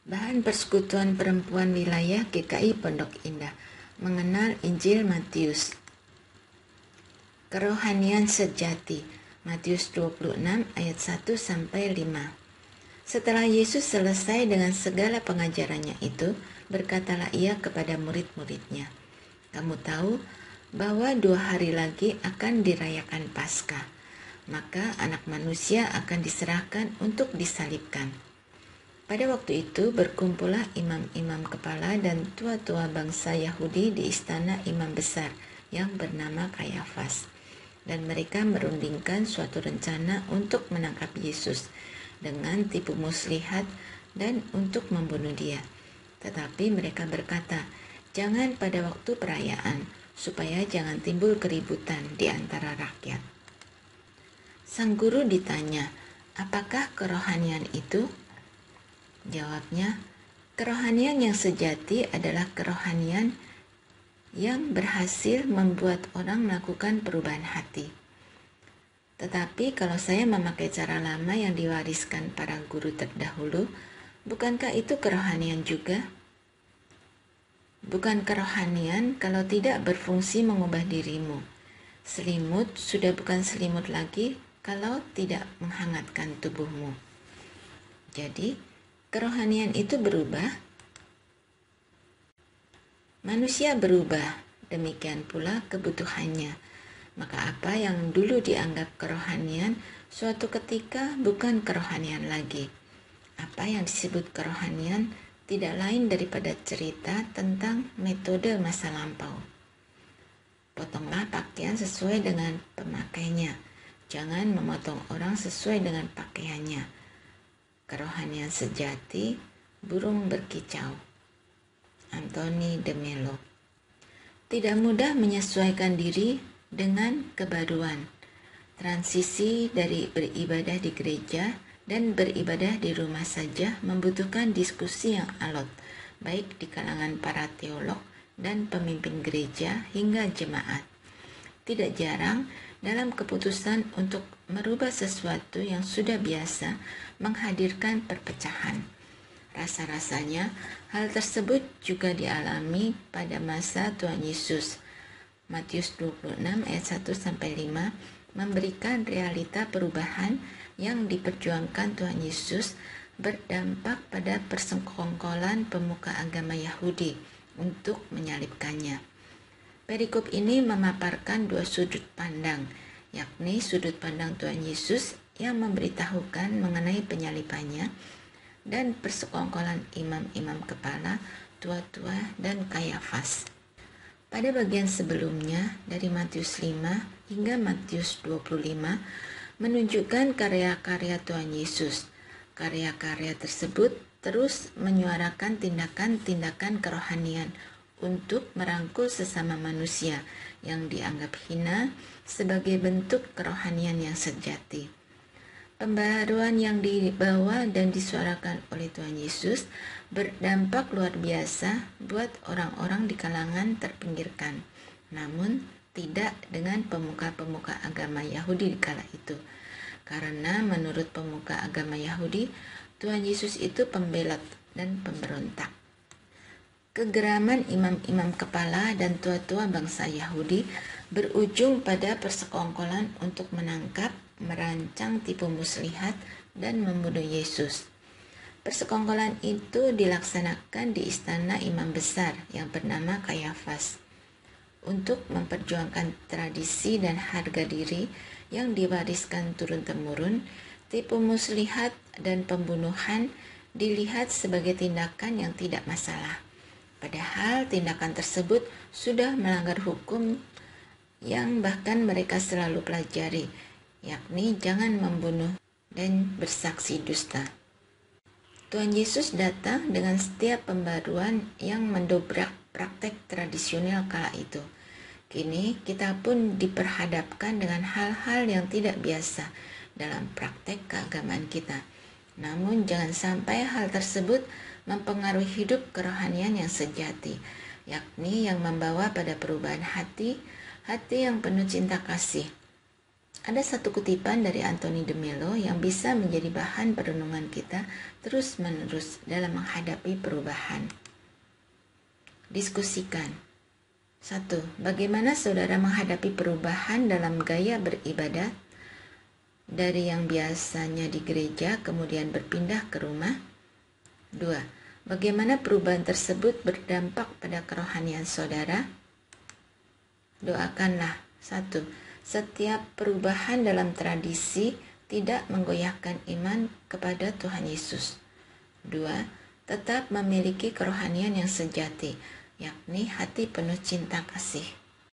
Bahan Persekutuan Perempuan Wilayah GKI Pondok Indah mengenal Injil Matius. Kerohanian sejati, Matius 26 ayat 1-5. Setelah Yesus selesai dengan segala pengajarannya itu, berkatalah ia kepada murid-muridnya, "Kamu tahu bahwa 2 hari lagi akan dirayakan Paskah, maka Anak Manusia akan diserahkan untuk disalibkan." Pada waktu itu berkumpullah imam-imam kepala dan tua-tua bangsa Yahudi di istana imam besar yang bernama Kayafas. Dan mereka merundingkan suatu rencana untuk menangkap Yesus dengan tipu muslihat dan untuk membunuh dia. Tetapi mereka berkata, "Jangan pada waktu perayaan, supaya jangan timbul keributan di antara rakyat." Sang guru ditanya, "Apakah kerohanian itu?" Jawabnya, kerohanian yang sejati adalah kerohanian yang berhasil membuat orang melakukan perubahan hati. Tetapi kalau saya memakai cara lama yang diwariskan para guru terdahulu, bukankah itu kerohanian juga? Bukan kerohanian kalau tidak berfungsi mengubah dirimu. Selimut sudah bukan selimut lagi kalau tidak menghangatkan tubuhmu. Jadi, kerohanian itu berubah, manusia berubah, demikian pula kebutuhannya. Maka apa yang dulu dianggap kerohanian, suatu ketika bukan kerohanian lagi. Apa yang disebut kerohanian tidak lain daripada cerita tentang metode masa lampau. Potonglah pakaian sesuai dengan pemakainya. Jangan memotong orang sesuai dengan pakaiannya. Kerohanian sejati, burung berkicau. Anthony de Mello. Tidak mudah menyesuaikan diri dengan kebaruan. Transisi dari beribadah di gereja dan beribadah di rumah saja membutuhkan diskusi yang alot, baik di kalangan para teolog dan pemimpin gereja hingga jemaat. Tidak jarang dalam keputusan untuk merubah sesuatu yang sudah biasa menghadirkan perpecahan. Rasa-rasanya hal tersebut juga dialami pada masa Tuhan Yesus. Matius 26 ayat 1-5 memberikan realita perubahan yang diperjuangkan Tuhan Yesus berdampak pada persekongkolan pemuka agama Yahudi untuk menyalibkannya. Perikop ini memaparkan 2 sudut pandang, yakni sudut pandang Tuhan Yesus yang memberitahukan mengenai penyalibannya dan persekongkolan imam-imam kepala, tua-tua, dan Kayafas. Pada bagian sebelumnya, dari Matius 5 hingga Matius 25, menunjukkan karya-karya Tuhan Yesus. Karya-karya tersebut terus menyuarakan tindakan-tindakan kerohanian untuk merangkul sesama manusia yang dianggap hina sebagai bentuk kerohanian yang sejati. Pembaharuan yang dibawa dan disuarakan oleh Tuhan Yesus berdampak luar biasa buat orang-orang di kalangan terpinggirkan, namun tidak dengan pemuka-pemuka agama Yahudi di kala itu. Karena menurut pemuka agama Yahudi, Tuhan Yesus itu pembelot dan pemberontak. Kegeraman imam-imam kepala dan tua-tua bangsa Yahudi berujung pada persekongkolan untuk menangkap, merancang tipu muslihat, dan membunuh Yesus. Persekongkolan itu dilaksanakan di istana imam besar yang bernama Kayafas untuk memperjuangkan tradisi dan harga diri yang diwariskan turun-temurun. Tipu muslihat dan pembunuhan dilihat sebagai tindakan yang tidak masalah. Padahal tindakan tersebut sudah melanggar hukum yang bahkan mereka selalu pelajari, yakni jangan membunuh dan bersaksi dusta. Tuhan Yesus datang dengan setiap pembaruan yang mendobrak praktek tradisional kala itu. Kini kita pun diperhadapkan dengan hal-hal yang tidak biasa dalam praktek keagamaan kita. Namun jangan sampai hal tersebut mempengaruhi hidup kerohanian yang sejati, yakni yang membawa pada perubahan hati yang penuh cinta kasih, Ada satu kutipan dari Anthony de Mello yang bisa menjadi bahan perenungan kita terus-menerus dalam menghadapi perubahan. Diskusikan. 1. Bagaimana saudara menghadapi perubahan dalam gaya beribadat dari yang biasanya di gereja kemudian berpindah ke rumah? 2. Bagaimana perubahan tersebut berdampak pada kerohanian saudara? Doakanlah. 1. Setiap perubahan dalam tradisi tidak menggoyahkan iman kepada Tuhan Yesus. 2. Tetap memiliki kerohanian yang sejati, yakni hati penuh cinta kasih.